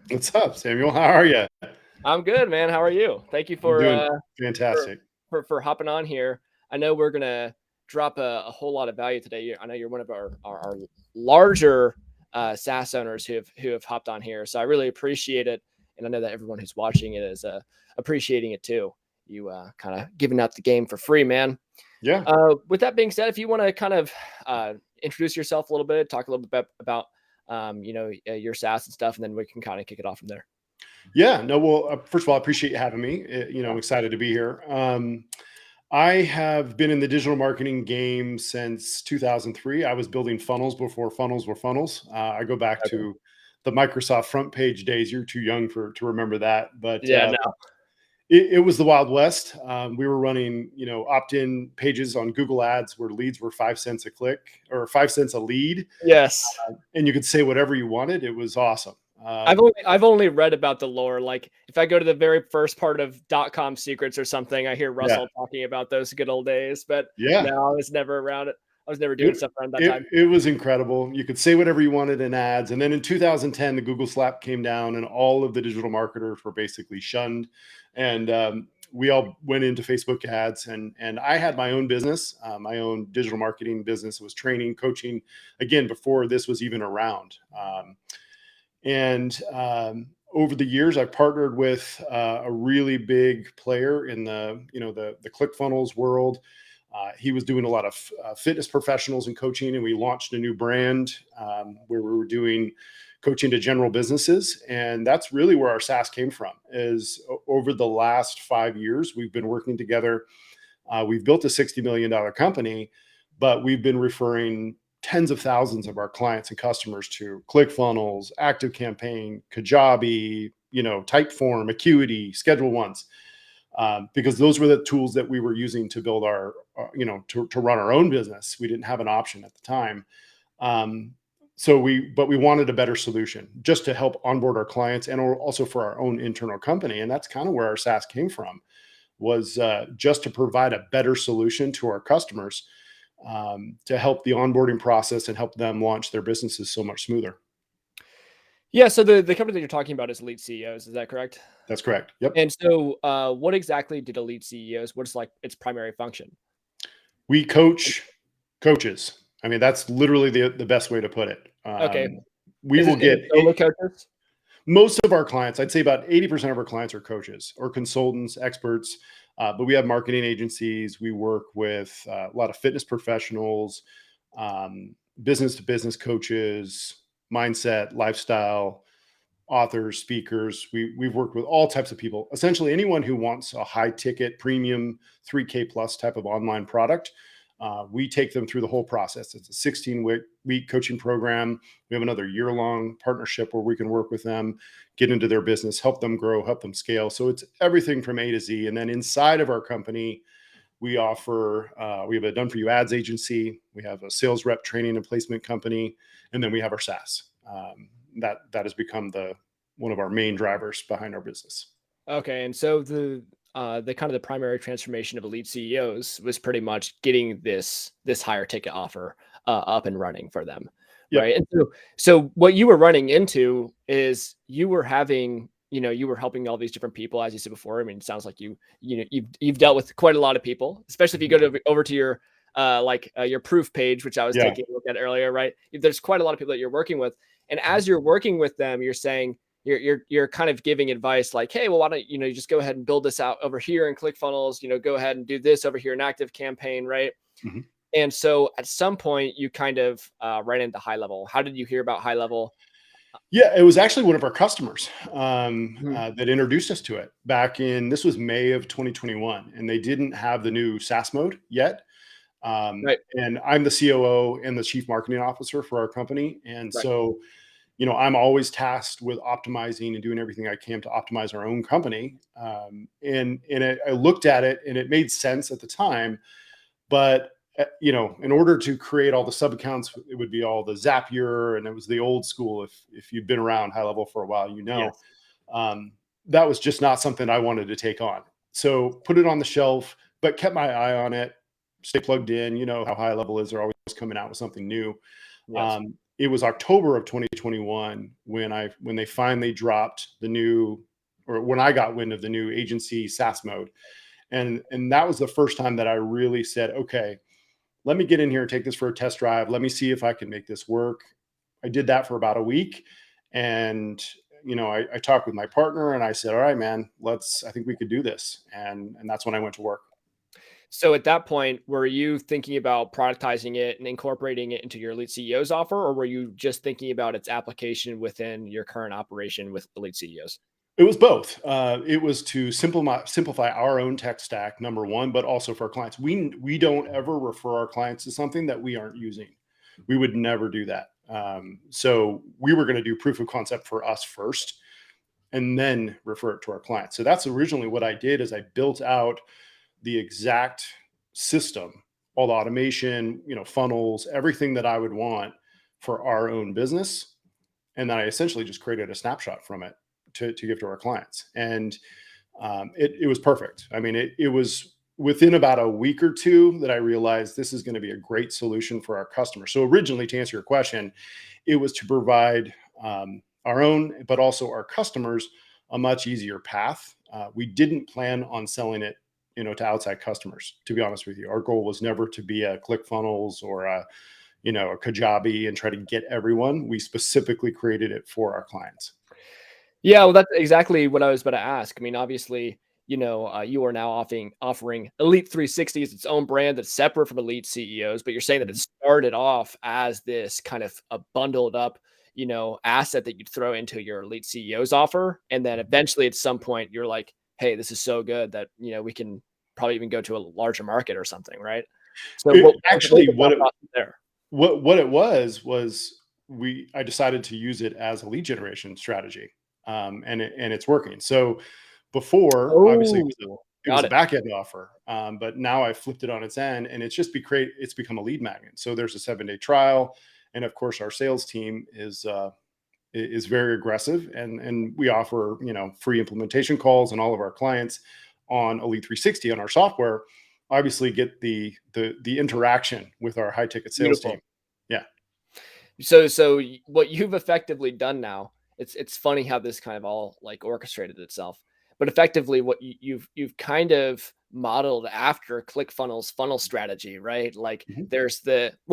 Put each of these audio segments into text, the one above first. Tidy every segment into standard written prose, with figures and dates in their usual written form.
What's up, Samuel? How are you? I'm good, man. How are you? Thank you I'm for doing for fantastic. hopping on here. I know we're gonna drop a whole lot of value today. I know you're one of our larger SaaS owners who have hopped on here, so I really appreciate it, and I know that everyone who's watching it is appreciating it too. You kind of giving out the game for free, man. Yeah. With that being said, if you want to kind of introduce yourself a little bit, talk a little bit about your SaaS and stuff, and then we can kind of kick it off from there. Yeah. No, well, first of all, I appreciate you having me. I'm Yeah. excited to be here. I have been in the digital marketing game since 2003. I was building funnels before funnels were funnels. I go back Okay. to the Microsoft front page days. You're too young to remember that, but Yeah. No. it was the Wild West. We were running, opt-in pages on Google Ads where leads were 5 cents a click or 5 cents a lead, Yes. and you could say whatever you wanted. It was awesome. I've only read about the lore. Like if I go to the very first part of .com secrets or something, I hear Yeah, Russell talking about those good old days. But no, yeah. I was never around it. I was never doing It, stuff around that it time. it was incredible. You could say whatever you wanted in ads, and then in 2010, the Google slap came down, and all of the digital marketers were basically shunned, and we all went into Facebook ads. And I had my own business, my own digital marketing business. It was training, coaching, again before this was even around. And over the years, I've partnered with a really big player in the ClickFunnels world. He was doing a lot of fitness professionals and coaching, and we launched a new brand where we were doing coaching to general businesses, and that's really where our SaaS came from. Is over the last 5 years, we've been working together. We've built a $60 million company, but we've been referring tens of thousands of our clients and customers to ClickFunnels, ActiveCampaign, Kajabi, Typeform, Acuity, Schedule Once, because those were the tools that we were using to build to run our own business. We didn't have an option at the time. But we wanted a better solution just to help onboard our clients and also for our own internal company. And that's kind of where our SaaS came from, was just to provide a better solution to our customers, to help the onboarding process and help them launch their businesses so much smoother. Yeah. So the company that you're talking about is Elite CEOs. Is that correct? That's correct. Yep. And so, what exactly did Elite CEOs? What's like its primary function? We coach coaches. I mean, that's literally the best way to put it. Okay. We Is will it is get it solo coaches? most of our clients, I'd say about 80% of our clients are coaches or consultants, experts. But we have marketing agencies. We work with a lot of fitness professionals, business to business coaches, mindset, lifestyle, authors, speakers. We've worked with all types of people, essentially anyone who wants a high ticket, premium, 3K plus type of online product. We take them through the whole process. It's a 16-week coaching program. We have another year-long partnership where we can work with them, get into their business, help them grow, help them scale. So it's everything from A to Z. And then inside of our company, we offer, we have a done for you ads agency. We have a sales rep training and placement company. And then we have our SaaS. That has become one of our main drivers behind our business. Okay, and so the kind of the primary transformation of Elite CEOs was pretty much getting this higher ticket offer up and running for them, right? Yep. And so what you were running into is you were having, you were helping all these different people, as you said before. I mean, it sounds like you've dealt with quite a lot of people, especially if you go over to your your proof page, which I was Yeah. taking a look at earlier, right? There's quite a lot of people that you're working with, and as you're working with them, you're saying you're kind of giving advice like, hey, well, why don't you just go ahead and build this out over here in ClickFunnels, go ahead and do this over here in ActiveCampaign, right? Mhm. And so at some point you kind of ran into HighLevel. How did you hear about HighLevel? Yeah, it was actually one of our customers Mhm. that introduced us to it back in, this was May of 2021, and they didn't have the new SaaS mode yet. Right, And I'm the COO and the chief marketing officer for our company. And right. so, I'm always tasked with optimizing and doing everything I can to optimize our own company. And I looked at it and it made sense at the time, but in order to create all the sub accounts, it would be all the Zapier, and it was the old school. If you've been around high level for a while, Yes. um, that was just not something I wanted to take on. So put it on the shelf, but kept my eye on it, stay plugged in. You know how high level is; they're always coming out with something new. Yes. it was October of 2021 when they finally dropped the new, or when I got wind of the new agency SaaS mode. And that was the first time that I really said, okay, let me get in here and take this for a test drive. Let me see if I can make this work. I did that for about a week. And, I talked with my partner and I said, all right, man, I think we could do this. And that's when I went to work. So at that point, were you thinking about productizing it and incorporating it into your Elite CEOs offer, or were you just thinking about its application within your current operation with Elite CEOs? It was both. It was to simplify our own tech stack, number one, but also for our clients. We don't ever refer our clients to something that we aren't using. We would never do that. So we were going to do proof of concept for us first, and then refer it to our clients. So that's originally what I did. Is I built out the exact system, all the automation, funnels, everything that I would want for our own business, and then I essentially just created a snapshot from it to give to our clients. And it was perfect. I mean, it was within about a week or two that I realized this is going to be a great solution for our customers. So originally, to answer your question, it was to provide our own, but also our customers, a much easier path. We didn't plan on selling it, to outside customers. To be honest with you, our goal was never to be a ClickFunnels or a Kajabi and try to get everyone. We specifically created it for our clients. Yeah, well, that's exactly what I was about to ask. I mean, obviously, you are now offering Elite 360 as its own brand that's separate from Elite CEOs, but you're saying that it started off as this kind of a bundled up, asset that you'd throw into your Elite CEOs offer, and then eventually at some point you're like, hey, this is so good that we can probably even go to a larger market or something, right? So what Actually, was the process there? what it was I decided to use it as a lead generation strategy, and it's working. So before, obviously, Oh, it was got a it. back end offer, but now I flipped it on its end, and it's become a lead magnet. So there's a 7-day trial, and of course, our sales team is very aggressive, and we offer free implementation calls, and all of our clients on Elite 360 on our software obviously get the interaction with our high ticket sales team. Beautiful. Yeah. So what you've effectively done now, it's funny how this kind of all like orchestrated itself, but effectively what you've kind of modeled after ClickFunnels funnel strategy, right? Like Mhm.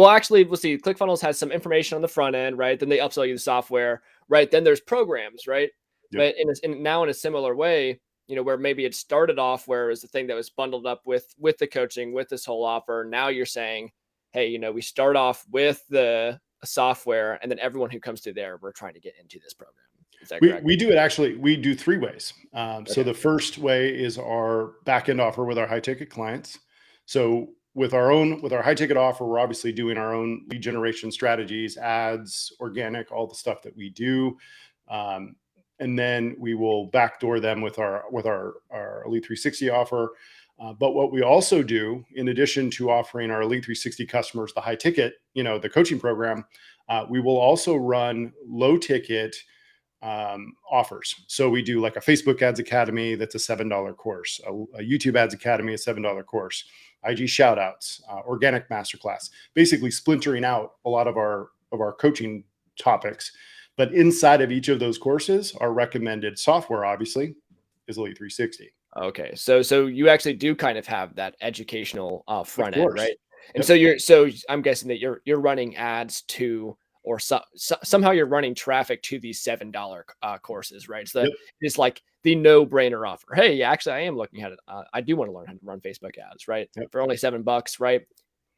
actually, we'll see. ClickFunnels has some information on the front end, right? Then they upsell you the software, right? Then there's programs, right? Yep. But now in a similar way, where maybe it started off where it was the thing that was bundled up with the coaching, with this whole offer. Now you're saying, hey, we start off with the software, and then everyone who comes through there, we're trying to get into this program. Is that correct? We do it actually. We do 3 ways. So Okay. the first way is our backend offer with our high ticket clients. So with our high ticket offer, we're obviously doing our own lead generation strategies, ads, organic, all the stuff that we do. And then we will backdoor them with our Elite 360 offer. But what we also do, in addition to offering our Elite 360 customers the high ticket, the coaching program, we will also run low ticket offers. So we do like a Facebook Ads Academy that's a $7 course, a YouTube Ads Academy, a $7 course, IG shoutouts, organic masterclass, basically splintering out a lot of our coaching topics. But inside of each of those courses, our recommended software obviously is Elite 360. Okay. So you actually do kind of have that educational Of front end, course. right? And Yep. so I'm guessing that you're running ads to, or somehow you're running traffic to these $7 courses, right? So that Yep. it's like the no-brainer offer. Hey, yeah, actually, I am looking at it. I do want to learn how to run Facebook ads, right? Yep. For only $7, right?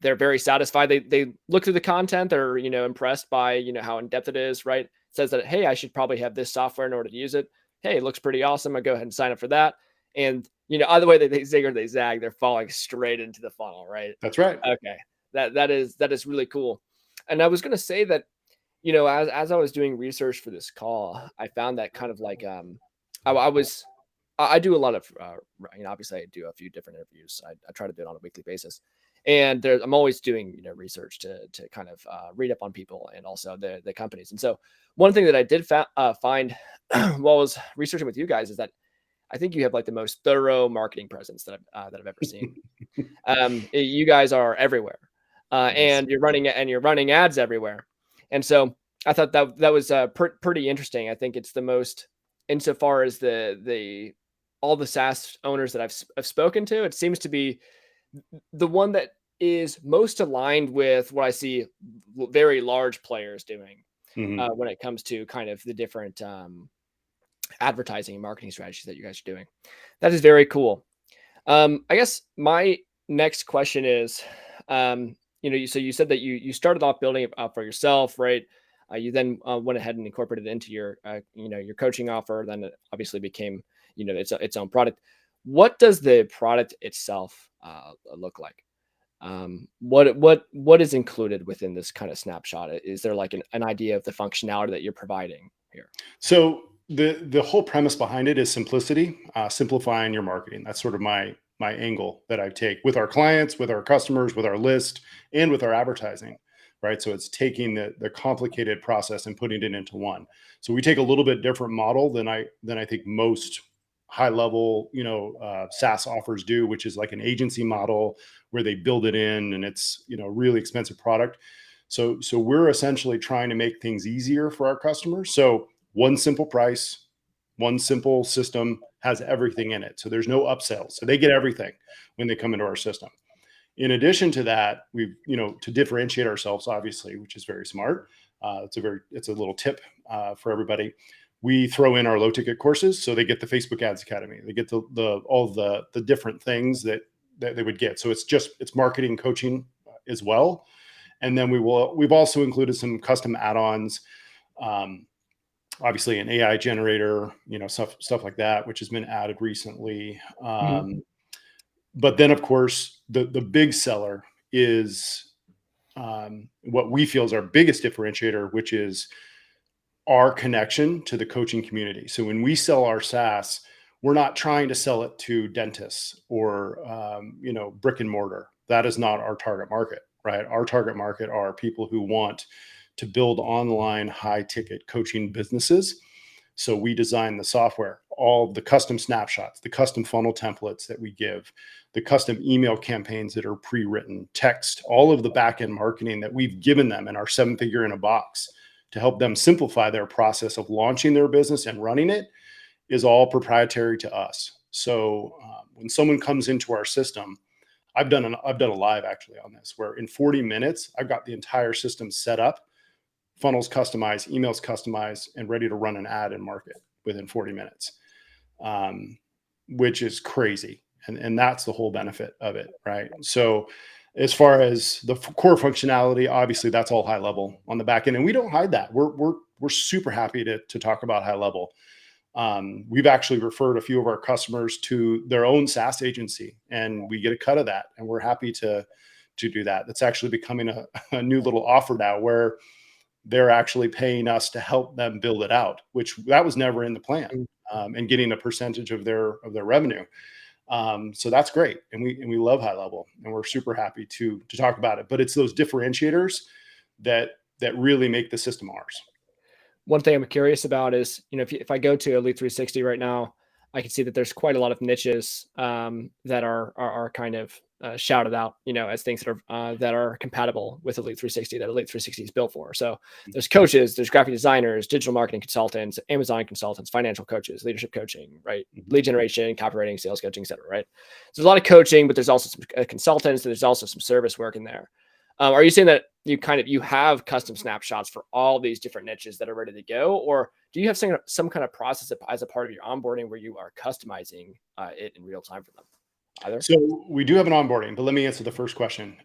They're very satisfied. They look through the content. They're impressed by how in depth it is, right? It says that, hey, I should probably have this software in order to use it. Hey, it looks pretty awesome. I go ahead and sign up for that. And either way they zig or they zag, they're falling straight into the funnel, right? That's right. Okay, that is really cool. And I was going to say that as I was doing research for this call, I found that kind of like I do a lot of obviously I do a few different interviews. I try to do it on a weekly basis, and I'm always doing research to kind of read up on people and also the companies. And so one thing that I did find while I was researching with you guys is that I think you have like the most thorough marketing presence that I've ever seen. You guys are everywhere, Yes. and you're running ads everywhere. And so I thought that was pretty interesting. I think it's the most, insofar as the all the SaaS owners that I've spoken to, it seems to be the one that is most aligned with what I see very large players doing when it comes to kind of the different advertising and marketing strategies that you guys are doing. That is very cool. I guess my next question is, so you said that you started off building it up for yourself, right? You then went ahead and incorporated it into your, your coaching offer. Then it obviously became, its own product. What does the product itself look like? What is included within this kind of snapshot? Is there like an idea of the functionality that you're providing here? So the whole premise behind it is simplicity, simplifying your marketing. That's sort of my angle that I take with our clients, with our customers, with our list, and with our advertising, right? So it's taking the complicated process and putting it into one. So we take a little bit different model than I think most high level SaaS offers do, which is like an agency model where they build it in and it's really expensive product. So we're essentially trying to make things easier for our customers. So one simple price, one simple system has everything in it. So there's no upsells. So they get everything when they come into our system. In addition to that, we've, to differentiate ourselves, obviously, which is very smart. It's a little tip for everybody. We throw in our low ticket courses. So they get the Facebook Ads Academy. They get all the different things that they would get. So it's marketing coaching as well. And then we've also included some custom add-ons, obviously an AI generator, stuff like that, which has been added recently. But then, of course, the big seller is what we feel is our biggest differentiator, which is our connection to the coaching community. So when we sell our SaaS, we're not trying to sell it to dentists or brick and mortar. That is not our target market, right? Our target market are people who want to build online high ticket coaching businesses. So we design the software, all the custom snapshots, the custom funnel templates that we give, the custom email campaigns that are pre-written, text, all of the backend marketing that we've given them in our 7-figure in a box to help them simplify their process of launching their business and running it is all proprietary to us. So when someone comes into our system, I've done a live actually on this, where in 40 minutes, I've got the entire system set up, funnels customized, emails customized, and ready to run an ad and market within 40 minutes, which is crazy. And that's the whole benefit of it, right? So as far as the core functionality, obviously that's all high level on the back end, and we don't hide that. We're super happy to talk about high level. We've actually referred a few of our customers to their own SaaS agency, and we get a cut of that, and we're happy to do that. That's actually becoming a new little offer now, where they're actually paying us to help them build it out, which that was never in the plan, and getting a percentage of their revenue. So that's great, and we love high level, and we're super happy to talk about it. But it's those differentiators that really make the system ours. One thing I'm curious about is, if I go to Elite 360 right now, I can see that there's quite a lot of niches that are kind of shouted out, as things that are compatible with Elite 360, that Elite 360 is built for. So there's coaches, there's graphic designers, digital marketing consultants, Amazon consultants, financial coaches, leadership coaching, right? Lead generation, copywriting, sales coaching, et cetera, right? So there's a lot of coaching, but there's also some consultants, and there's also some service work in there. Are you saying that you have custom snapshots for all these different niches that are ready to go, or do you have some kind of process as a part of your onboarding where you are customizing it in real time for them? Either? So we do have an onboarding, but let me answer the first question.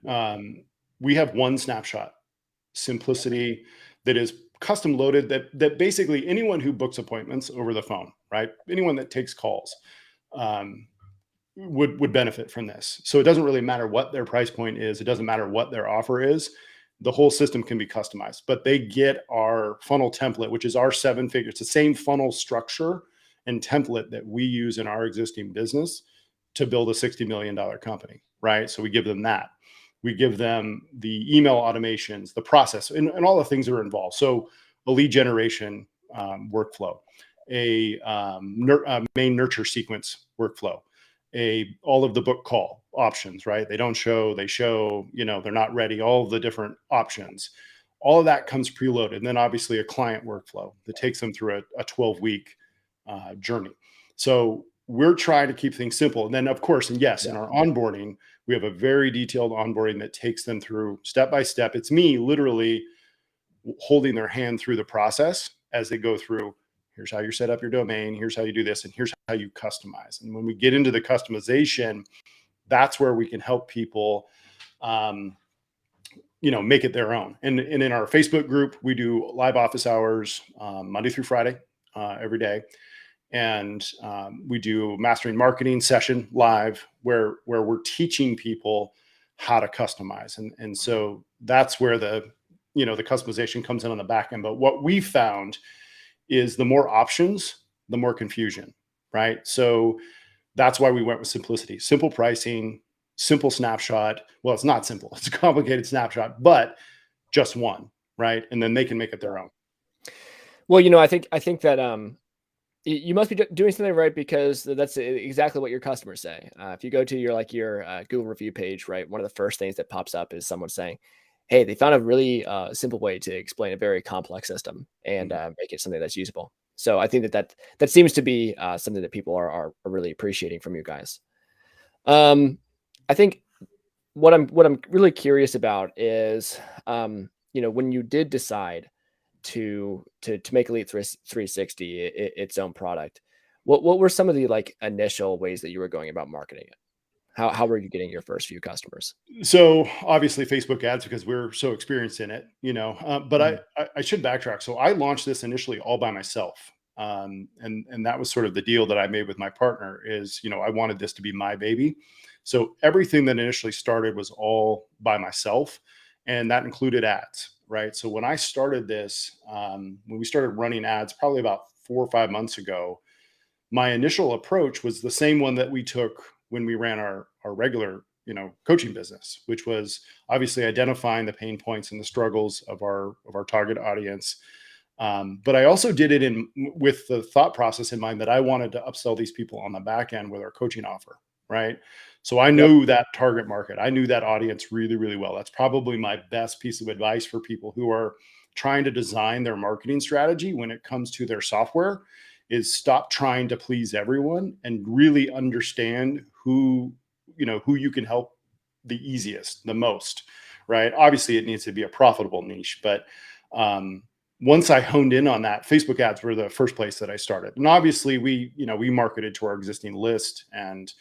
We have one snapshot, simplicity, that is custom loaded, that basically anyone who books appointments over the phone, right? Anyone that takes calls, would benefit from this. So it doesn't really matter what their price point is. It doesn't matter what their offer is. The whole system can be customized, but they get our funnel template, which is our 7-figure. It's the same funnel structure and template that we use in our existing business to build a $60 million company, right? So we give them that. We give them the email automations, the process, and all the things that are involved. So a lead generation workflow, a main nurture sequence workflow, all of the book call options, right? They don't show, they show, they're not ready, all of the different options. all of that comes preloaded. And then obviously a client workflow that takes them through a 12-week journey. So we're trying to keep things simple. And then of course, and yes, in our onboarding, we have a very detailed onboarding that takes them through step by step. It's me literally holding their hand through the process as they go through. Here's how you set up your domain. Here's how you do this. And here's how you customize. And when we get into the customization, that's where we can help people, make it their own. And in our Facebook group, we do live office hours Monday through Friday every day. And we do mastering marketing session live where we're teaching people how to customize. And so that's where the customization comes in on the back end. But what we found is the more options, the more confusion, right? So that's why we went with simplicity, simple pricing, simple snapshot. Well, it's not simple. It's a complicated snapshot, but just one, right? And then they can make it their own. Well, I think that you must be doing something right, because that's exactly what your customers say. If you go to your Google review page, right, one of the first things that pops up is someone saying, hey, they found a really simple way to explain a very complex system and make it something that's usable. So I think that seems to be something that people are really appreciating from you guys. I think what I'm really curious about is, when you did decide to make Elite 360 its own product, what were some of the initial ways that you were going about marketing it? How were you getting your first few customers? So obviously Facebook ads, because we're so experienced in it, but Mhm. I should backtrack. So I launched this initially all by myself. And that was sort of the deal that I made with my partner is, I wanted this to be my baby. So everything that initially started was all by myself, and that included ads, right? So when I started this, when we started running ads, probably about 4 or 5 months ago, my initial approach was the same one that we took when we ran our regular coaching business, which was obviously identifying the pain points and the struggles of our target audience. But I also did it with the thought process in mind that I wanted to upsell these people on the back end with our coaching offer, right? So I Yep. knew that target market. I knew that audience really, really well. That's probably my best piece of advice for people who are trying to design their marketing strategy when it comes to their software is stop trying to please everyone and really understand who you can help the easiest, the most, right? Obviously it needs to be a profitable niche, but once I honed in on that, Facebook ads were the first place that I started. And obviously we marketed to our existing list. And,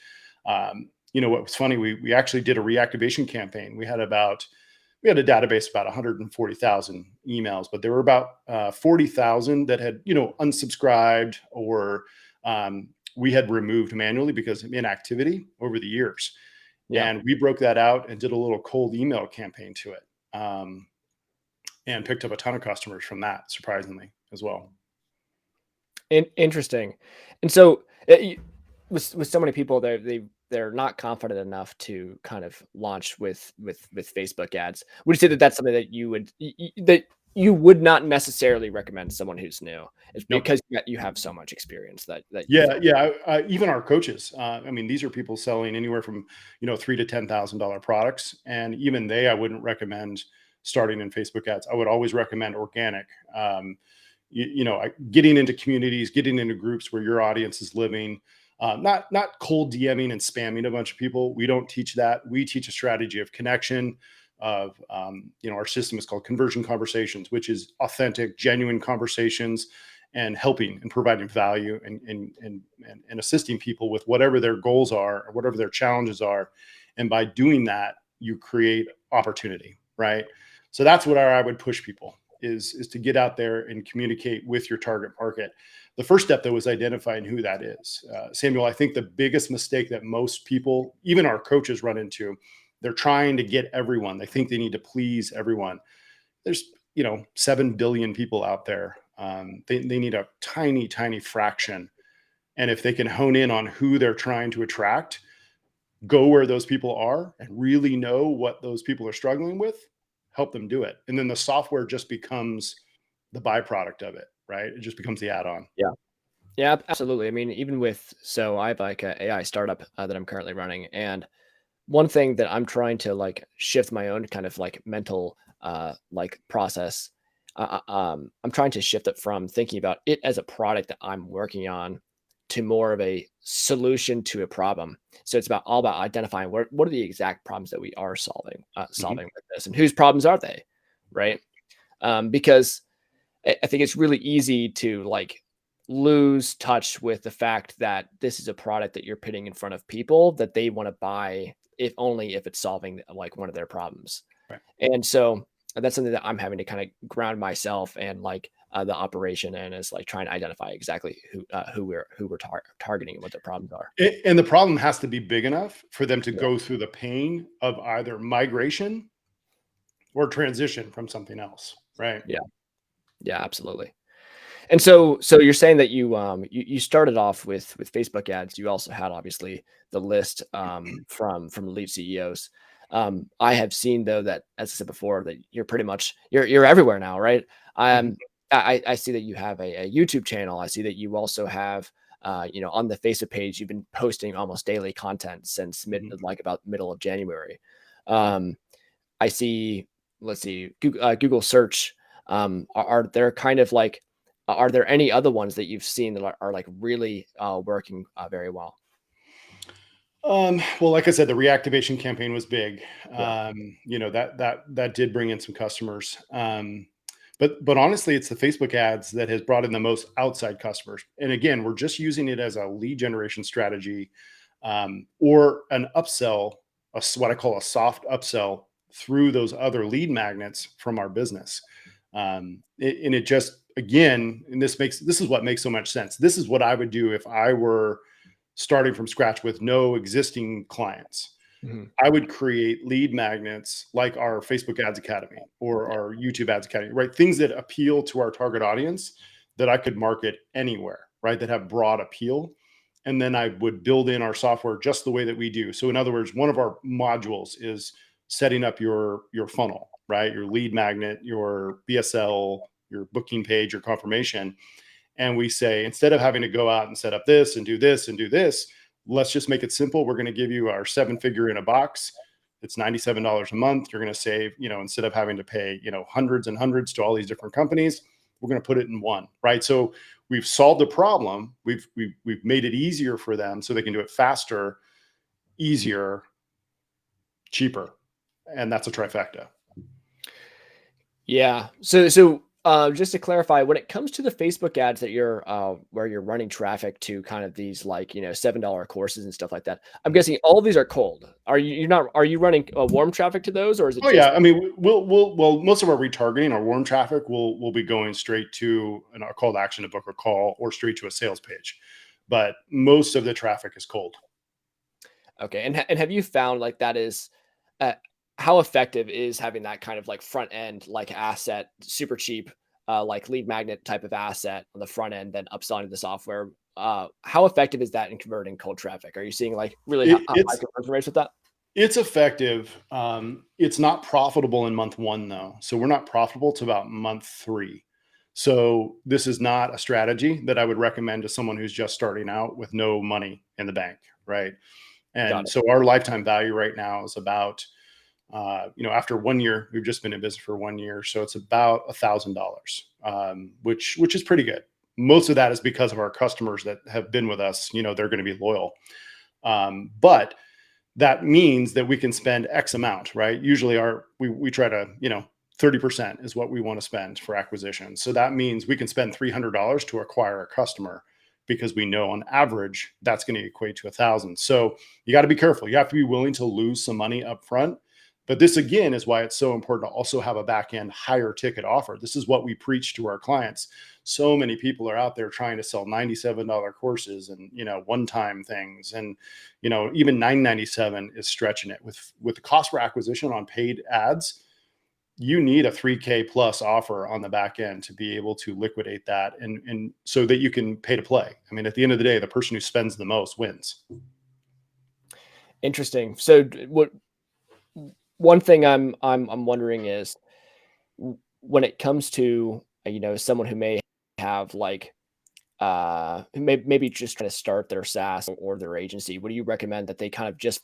what was funny, we actually did a reactivation campaign. We had a database of about 140,000 emails, but there were about 40,000 that had, unsubscribed or we had removed manually because of inactivity over the years. Yeah. And we broke that out and did a little cold email campaign to it. And picked up a ton of customers from that, surprisingly, as well. Interesting. And so with so many people, they're not confident enough to kind of launch with Facebook ads. Would you say that that's something that you would not necessarily recommend someone who's new? It's Nope. because you have so much experience that you Yeah, feel. yeah. Even our coaches. These are people selling anywhere from $3,000 to $10,000 products, and even I wouldn't recommend starting in Facebook ads. I would always recommend organic. Getting into communities, getting into groups where your audience is living. Not cold DMing and spamming a bunch of people. We don't teach that. We teach a strategy of connection. Our system is called conversion conversations, which is authentic, genuine conversations and helping and providing value and assisting people with whatever their goals are or whatever their challenges are. And by doing that, you create opportunity, right? So that's what I would push people is to get out there and communicate with your target market. The first step, though, is identifying who that is. Samuel, I think the biggest mistake that most people, even our coaches, run into, they're trying to get everyone. They think they need to please everyone. There's 7 billion people out there. They need a tiny, tiny fraction. And if they can hone in on who they're trying to attract, go where those people are and really know what those people are struggling with, help them do it. And then the software just becomes the byproduct of it, right? It just becomes the add-on. Yeah. Yeah, absolutely. I mean, I have like a AI startup that I'm currently running, and one thing that I'm trying to shift my own kind of mental like process. I'm trying to shift it from thinking about it as a product that I'm working on to more of a solution to a problem. So it's all about identifying what are the exact problems that we are solving with this, and whose problems are they, right? Because I think it's really easy to like lose touch with the fact that this is a product that you're putting in front of people that they want to buy, if only if it's solving like one of their problems. Right. And so that's something that I'm having to kind of ground myself and like the operation and is like trying to identify exactly who we're targeting and what their problems are. And the problem has to be big enough for them to Yeah. go through the pain of either migration or transition from something else, right? Yeah. Yeah, absolutely. And so you're saying that you started off with Facebook ads. You also had obviously the list from elite CEOs. I have seen though that, as I said before, that you're pretty much you're everywhere now, right? Mhm. I see that you have a YouTube channel. I see that you also have on the Facebook page you've been posting almost daily content since Mhm. like about middle of January. Um, I see. Let's see, Google search. Are there kind of like are there any other ones that you've seen that are like really working very well? Well, like I said, the reactivation campaign was big. Yeah. That did bring in some customers. But honestly, it's the Facebook ads that has brought in the most outside customers. And again, we're just using it as a lead generation strategy, or an upsell, what I call a soft upsell through those other lead magnets from our business. And it just, again, and this is what makes so much sense. This is what I would do if I were starting from scratch with no existing clients. Mhm. I would create lead magnets like our Facebook Ads Academy or our YouTube Ads Academy, right? Things that appeal to our target audience that I could market anywhere, right? That have broad appeal. And then I would build in our software just the way that we do. So in other words, one of our modules is setting up your funnel, right? Your lead magnet, your BSL, your booking page, your confirmation. And we say, instead of having to go out and set up this and do this and do this, let's just make it simple. We're going to give you our 7-figure in a box. It's $97 a month. You're going to save, instead of having to pay, hundreds and hundreds to all these different companies, we're going to put it in one, right? So we've solved a problem. We've made it easier for them so they can do it faster, easier, cheaper. And that's a trifecta. Yeah. So just to clarify, when it comes to the Facebook ads that you're where you're running traffic to kind of these like $7 courses and stuff like that, I'm guessing all of these are cold. Are you running warm traffic to those, or is it Oh just yeah, I mean, well, most of our retargeting, our warm traffic, will be going straight to a call to action to book a call or straight to a sales page, but most of the traffic is cold. okay? And have you found like that is uh, how effective is having that kind of like front end like asset, super cheap, like lead magnet type of asset on the front end, then upselling the software? How effective is that in converting cold traffic? Are you seeing like really It, high it's conversion rates with that? it's effective. It's not profitable in month one though, so we're not profitable to about month three. So this is not a strategy that I would recommend to someone who's just starting out with no money in the bank, right? Got And it. so our lifetime value right now is about, after 1 year, we've just been in business for 1 year, so it's about $1,000, which is pretty good. Most of that is because of our customers that have been with us. They're going to be loyal, but that means that we can spend X amount, right? Usually, we try to 30% is what we want to spend for acquisition. So that means we can spend $300 to acquire a customer because we know on average that's going to equate to 1,000. So you got to be careful. You have to be willing to lose some money up front. But this again is why it's so important to also have a back end higher ticket offer. This is what we preach to our clients. So many people are out there trying to sell $97 courses and one-time things, and even $997 is stretching it with the cost per acquisition on paid ads. You need a 3K plus offer on the back end to be able to liquidate that, and so that you can pay to play. I mean, at the end of the day, the person who spends the most wins. Interesting. So what one thing I'm wondering is when it comes to someone who may have like maybe just trying to start their SaaS or their agency, what do you recommend that they kind of just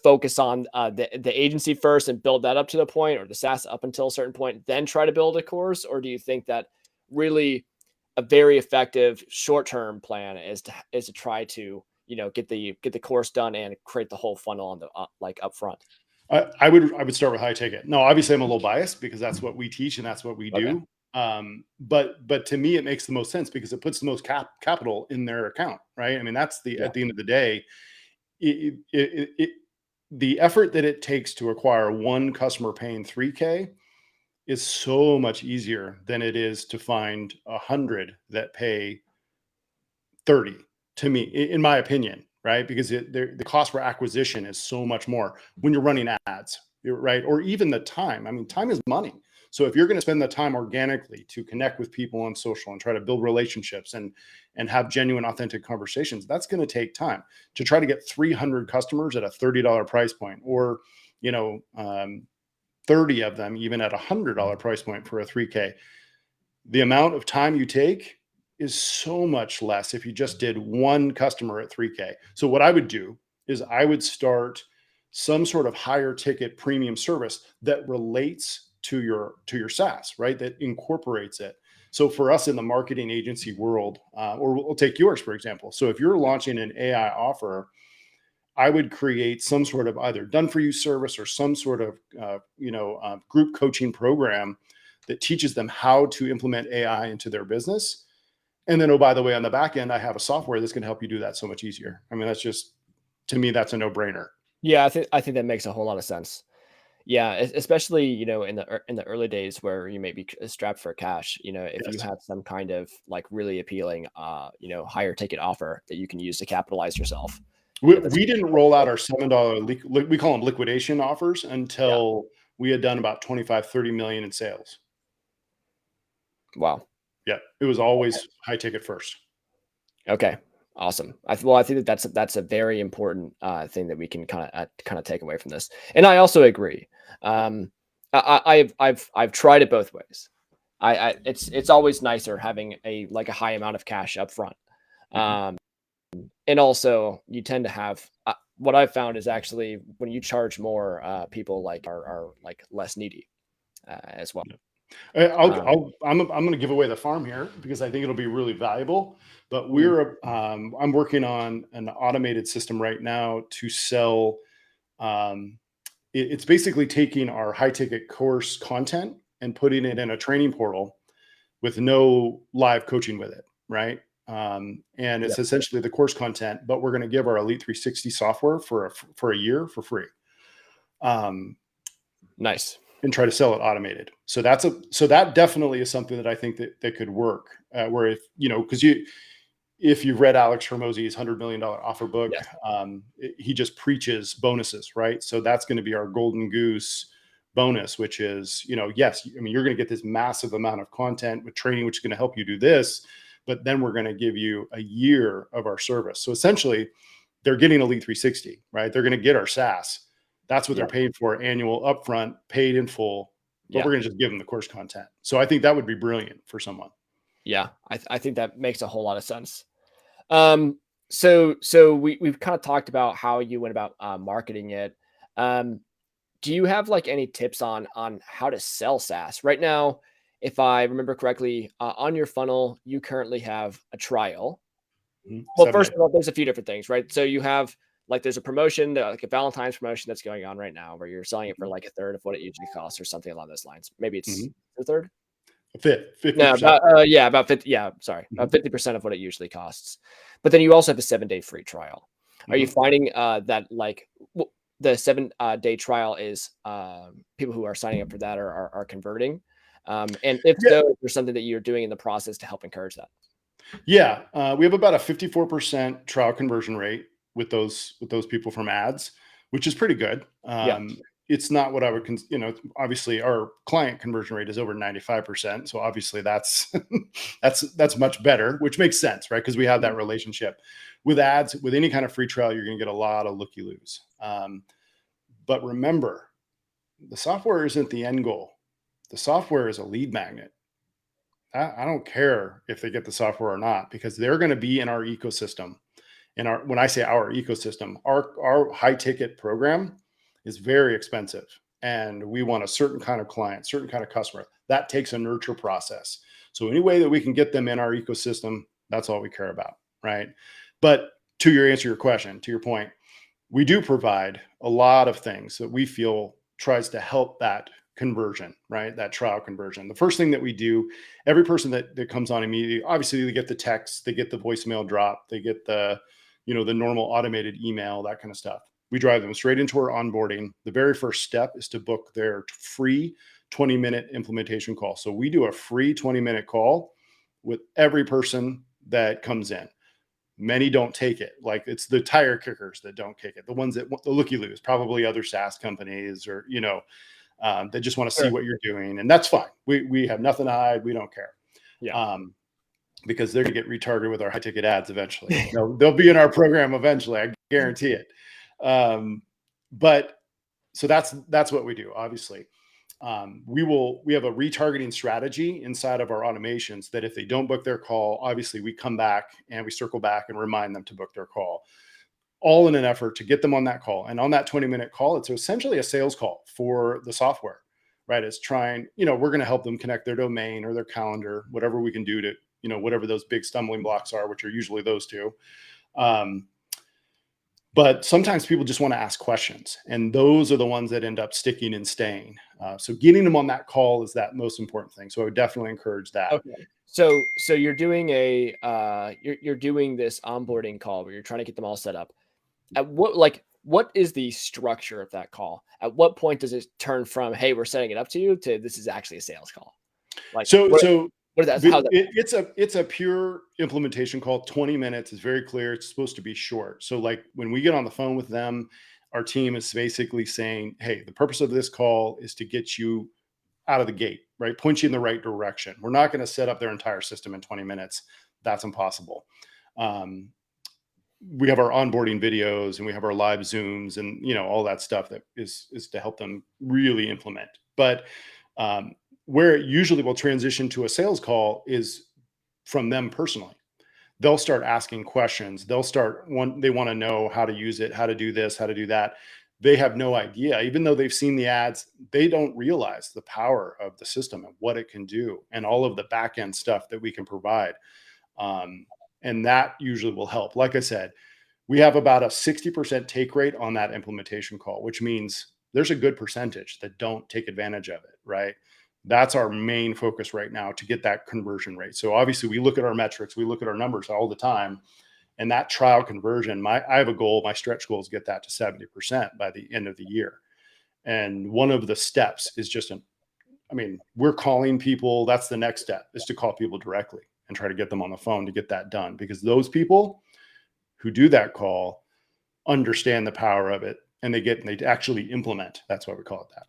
focus on the agency first and build that up to the point, or the SaaS up until a certain point, then try to build a course? Or do you think that really a very effective short-term plan is to try to, get the course done and create the whole funnel on the like upfront? I would start with high ticket. No, obviously I'm a little biased because that's what we teach and that's what we Okay. do. But to me, it makes the most sense because it puts the most capital in their account, right? I mean, that's Yeah. at the end of the day, the effort that it takes to acquire one customer paying 3K is so much easier than it is to find 100 that pay 30, to me, in my opinion, right? Because the cost per acquisition is so much more when you're running ads, right? Or even the time. I mean, time is money. So if you're going to spend the time organically to connect with people on social and try to build relationships and have genuine, authentic conversations, that's going to take time. To try to get 300 customers at a $30 price point, or you know, 30 of them even at a $100 price point for a 3K, the amount of time you take is so much less if you just did one customer at 3K. So what I would do is I would start some sort of higher ticket premium service that relates to your SaaS, right? That incorporates it. So for us in the marketing agency world, or we'll take yours for example. So if you're launching an AI offer, I would create some sort of either done for you service or some sort of group coaching program that teaches them how to implement AI into their business. And then, oh, by the way, on the back end, I have a software that's going to help you do that so much easier. I mean, that's just, to me, that's a no brainer. Yeah, I think that makes a whole lot of sense. Yeah, especially, in the early days where you may be strapped for cash, if you Yes. have some kind of like really appealing, higher ticket offer that you can use to capitalize yourself. That's We didn't roll out our $7, we call them liquidation offers, yeah. until we had done about 25, 30 million in sales. Wow. Yeah. It was always high ticket first. Okay. Awesome. I think that that's a very important thing that we can kind of take away from this. And I also agree. I've tried it both ways. It's always nicer having a high amount of cash up front. Mhm. Um, and also you tend to have what I've found is actually when you charge more, people are like less needy as well. Um, I'm going to give away the farm here because I think it'll be really valuable. But mm, I'm working on an automated system right now to sell. Um, it's basically taking our high ticket course content and putting it in a training portal with no live coaching with it, right? And yeah, it's essentially the course content, but we're going to give our Elite 360 software for a year for free. Um, nice. and try to sell it automated. So that definitely is something that I think that could work. Where if because if you've read Alex Hormozy's $100 million offer book, Yes. he just preaches bonuses, right? So that's going to be our golden goose bonus, which is yes, I mean you're going to get this massive amount of content with training, which is going to help you do this, but then we're going to give you a year of our service. So essentially, they're getting Elite 360, right? They're going to get our SaaS. That's what Yeah. they're paid for, annual upfront, paid in full, but Yeah. we're going to just give them the course content. So I think that would be brilliant for someone. Yeah. I think that makes a whole lot of sense. So we've kind of talked about how you went about marketing it. Um, do you have like any tips on how to sell SaaS right now? If I remember correctly, on your funnel, you currently have a trial. Mhm. Well, 7 first days. of all, there's a few different things, right? So you have like there's a promotion, like a Valentine's promotion that's going on right now, where you're selling it for Mhm. like a third of what it usually costs, or something along those lines. Maybe it's Mhm. a third. A fifth, No, 50%. about yeah, about 50. Yeah, sorry, about Mhm. 50% of what it usually costs. But then you also have a 7-day free trial. Are you Mhm. finding that like the 7 day trial is people who are signing up for that are converting? And if Yeah, so, is there something that you're doing in the process to help encourage that? yeah. We have about a 54% trial conversion rate with those people from ads, which is pretty good. Yeah, It's not what I would, obviously our client conversion rate is over 95%. So obviously that's that's much better, which makes sense, right? Because we have that relationship. With ads, with any kind of free trial, you're going to get a lot of looky loos. But remember, the software isn't the end goal. The software is a lead magnet. I don't care if they get the software or not, because they're going to be in our ecosystem. And when I say our ecosystem, our high ticket program is very expensive. And we want a certain kind of client, certain kind of customer. That takes a nurture process. So any way that we can get them in our ecosystem, that's all we care about, right? But to your question, to your point, we do provide a lot of things that we feel tries to help that conversion, right? That trial conversion. The first thing that we do, every person that comes on immediately, obviously they get the text, they get the voicemail drop, they get the, the normal automated email, that kind of stuff. We drive them straight into our onboarding. The very first step is to book their free 20-minute implementation call. So we do a free 20-minute call with every person that comes in. Many don't take it. Like, it's the tire kickers that don't take it. The ones that the looky-loos, probably other SaaS companies, or, they just want to see what you're doing. And that's fine. We have nothing to hide. We don't care. Yeah. Because they're going to get retargeted with our high ticket ads eventually. They'll be in our program eventually. I guarantee it. But so that's what we do. Obviously, we have a retargeting strategy inside of our automations that if they don't book their call, obviously we come back and we circle back and remind them to book their call, all in an effort to get them on that call. And on that 20-minute call, it's essentially a sales call for the software, right? It's trying, we're going to help them connect their domain or their calendar, whatever we can do to, whatever those big stumbling blocks are, which are usually those two. But sometimes people just want to ask questions, and those are the ones that end up sticking and staying. So getting them on that call is that most important thing. So I would definitely encourage that. Okay. So you're doing you're doing this onboarding call where you're trying to get them all set up. At what is the structure of that call? At what point does it turn from, hey, we're setting it up to you, to this is actually a sales call? Like, it's a pure implementation call. 20 minutes is very clear. It's supposed to be short. So like when we get on the phone with them, our team is basically saying, hey, the purpose of this call is to get you out of the gate, right? Point you in the right direction. We're not going to set up their entire system in 20 minutes. That's impossible. We have our onboarding videos and we have our live Zooms and, all that stuff that is to help them really implement. But where it usually will transition to a sales call is from them personally. They'll start asking questions. They want to know how to use it, how to do this, how to do that. They have no idea. Even though they've seen the ads, they don't realize the power of the system and what it can do and all of the back-end stuff that we can provide. And that usually will help. Like I said, we have about a 60% take rate on that implementation call, which means there's a good percentage that don't take advantage of it, right? That's our main focus right now, to get that conversion rate. So obviously we look at our metrics, we look at our numbers all the time, and that trial conversion, I have a goal, my stretch goal is get that to 70% by the end of the year. And one of the steps is we're calling people. That's the next step, is to call people directly and try to get them on the phone to get that done, because those people who do that call understand the power of it, and they actually implement. That's why we call it that.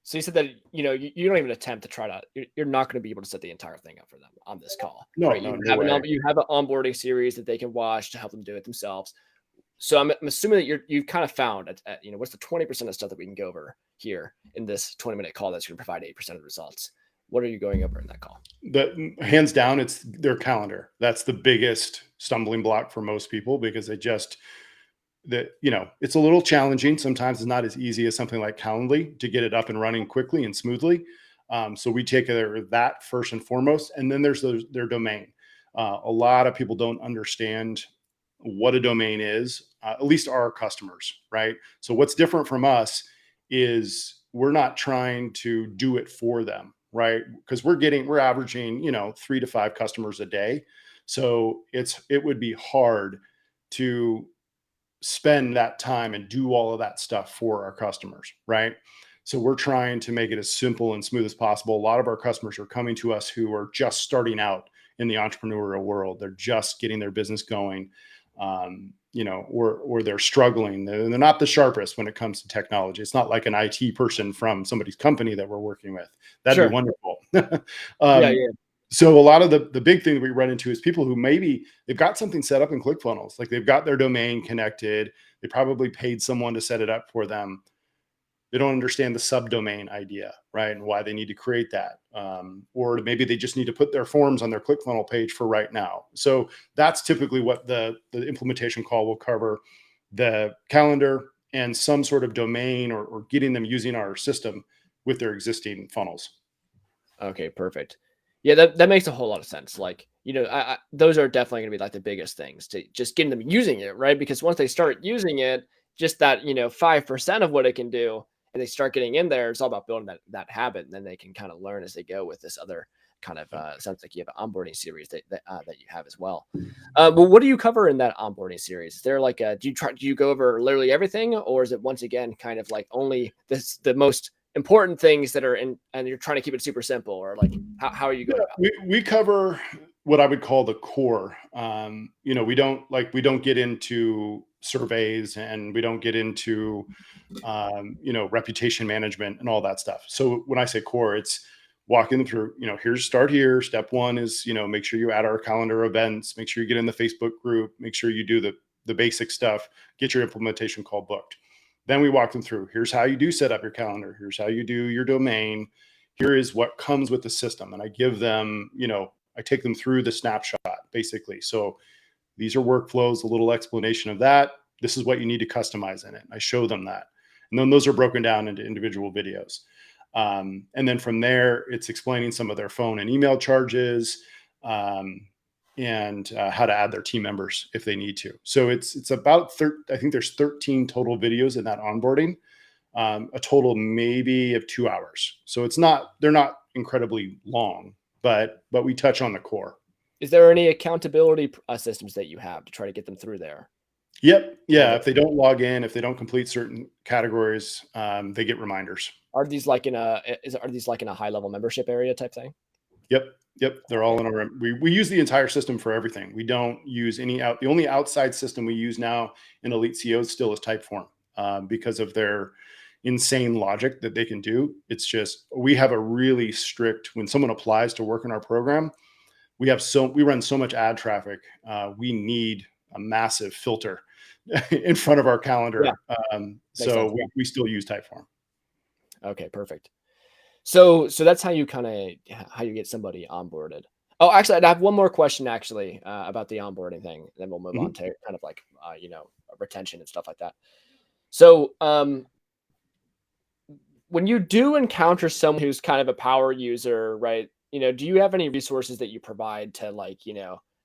So you said that, you don't even attempt to try to, you're not going to be able to set the entire thing up for them on this call. No, right? no, You have an onboarding series that they can watch to help them do it themselves. So I'm assuming that you've kind of found what's the 20% of stuff that we can go over here in this 20-minute call that's going to provide 8% of the results. What are you going over in that call? Hands down, it's their calendar. That's the biggest stumbling block for most people, because it's a little challenging. Sometimes it's not as easy as something like Calendly to get it up and running quickly and smoothly. So we take that first and foremost, and then there's their domain. A lot of people don't understand what a domain is, at least our customers, right? So what's different from us is we're not trying to do it for them, right? Because we're averaging, 3 to 5 customers a day. So it would be hard to spend that time and do all of that stuff for our customers, right? So we're trying to make it as simple and smooth as possible. A lot of our customers are coming to us who are just starting out in the entrepreneurial world. They're just getting their business going, or they're struggling. They're not the sharpest when it comes to technology. It's not like an IT person from somebody's company that we're working with. That'd be wonderful. Yeah. So a lot of the big thing that we run into is people who maybe they've got something set up in ClickFunnels, like they've got their domain connected. They probably paid someone to set it up for them, They don't understand the subdomain idea, right? And why they need to create that. Or maybe they just need to put their forms on their ClickFunnels page for right now. So that's typically what the implementation call will cover: the calendar and some sort of domain, or getting them using our system with their existing funnels. Okay, perfect. Yeah, that makes a whole lot of sense. Like, those are definitely going to be like the biggest things, to just getting them using it, right? Because once they start using it, just that 5% of what it can do, and they start getting in there, it's all about building that habit, and then they can kind of learn as they go with this other kind of sounds like you have an onboarding series that you have as well. Well, what do you cover in that onboarding series? Is there like do you go over literally everything, or is it once again kind of like only the most important things that are in, and you're trying to keep it super simple, or like how are you going about it? We cover what I would call the core. We don't get into surveys, and we don't get into reputation management and all that stuff. So when I say core, it's walking them through, here's start here. Step one is, make sure you add our calendar events, make sure you get in the Facebook group, make sure you do the basic stuff, get your implementation call booked. Then we walk them through, here's how you do set up your calendar, here's how you do your domain, here is what comes with the system. And I give them, I take them through the snapshot basically. So these are workflows, a little explanation of that. This is what you need to customize in it. I show them that. And then those are broken down into individual videos. And then from there, it's explaining some of their phone and email charges, and how to add their team members if they need to. So it's about I think there's 13 total videos in that onboarding, a total maybe of 2 hours. So they're not incredibly long, but we touch on the core. Is there any accountability systems that you have to try to get them through there? Yep. Yeah. If they don't log in, if they don't complete certain categories, they get reminders. Are these like in a HighLevel membership area type thing? Yep. Yep. They're all in our, we use the entire system for everything. We don't use the only outside system we use now in Elite CO still is Typeform, because of their insane logic that they can do. It's just, we have a really strict, when someone applies to work in our program, we run so much ad traffic. We need a massive filter in front of our calendar. Yeah. So we still use Typeform. Okay, perfect. So that's how you get somebody onboarded. Oh, actually, I have one more question about the onboarding thing. Then we'll move on to kind of like retention and stuff like that. So when you do encounter someone who's kind of a power user, right? Do you have any resources that you provide to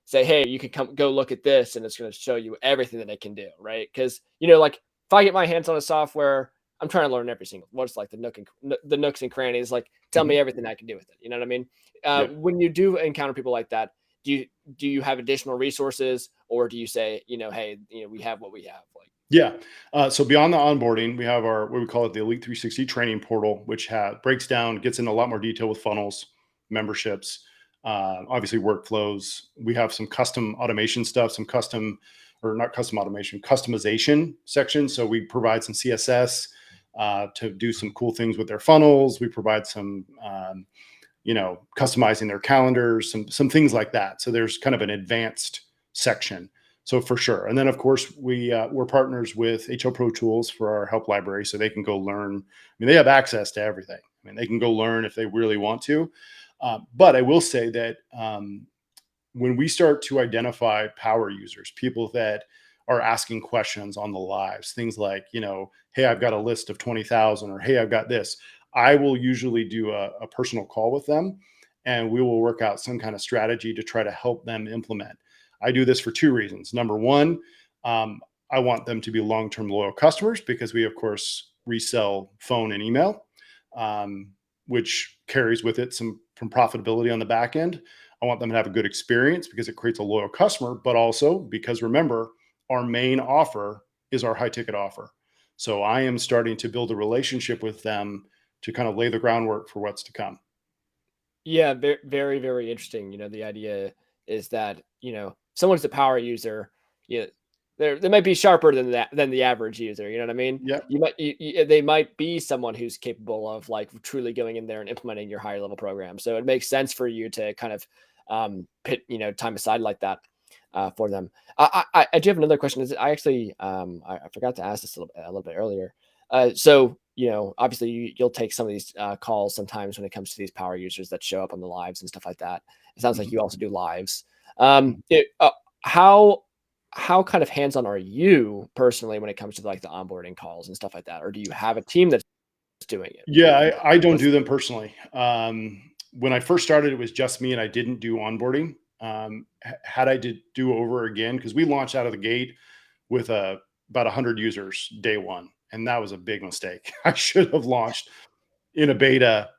say, hey, you can go look at this, and it's going to show you everything that it can do, right? Because like if I get my hands on a software, I'm trying to learn every single what's like the nooks and crannies. Like, tell me everything I can do with it. You know what I mean? When you do encounter people like that, do you have additional resources, or do you say, hey, we have what we have? Like, yeah. So beyond the onboarding, we have what we call it the Elite 360 training portal, which breaks down, gets into a lot more detail with funnels, memberships, obviously workflows. We have some custom automation stuff, customization section. So we provide some CSS to do some cool things with their funnels. We provide some, customizing their calendars, some things like that. So there's kind of an advanced section. So for sure. And then of course we're partners with HL Pro Tools for our help library, so they can go learn. I mean, they have access to everything. I mean, they can go learn if they really want to. But I will say that when we start to identify power users, people that are asking questions on the lives, things like, hey, I've got a list of 20,000, or hey, I've got this, I will usually do a personal call with them, and we will work out some kind of strategy to try to help them implement. I do this for two reasons. Number one, I want them to be long-term loyal customers, because we, of course, resell phone and email, which carries with it some profitability on the back end. I want them to have a good experience because it creates a loyal customer, but also because, remember, our main offer is our high ticket offer. So I am starting to build a relationship with them to kind of lay the groundwork for what's to come. Yeah, very, very, very interesting. The idea is that, someone's a power user, they might be sharper than the average user. You know what I mean? Yeah. They might be someone who's capable of like truly going in there and implementing your higher level program. So it makes sense for you to kind of put time aside like that for them. I do have another question. I actually I forgot to ask this a little bit earlier. So obviously you'll take some of these calls sometimes when it comes to these power users that show up on the lives and stuff like that. It sounds like you also do lives. How kind of hands-on are you personally when it comes to like the onboarding calls and stuff like that? Or do you have a team that's doing it? Yeah, I don't do them personally. When I first started, it was just me and I didn't do onboarding. Had I did do over again, because we launched out of the gate with about 100 users day one. And that was a big mistake. I should have launched in a beta,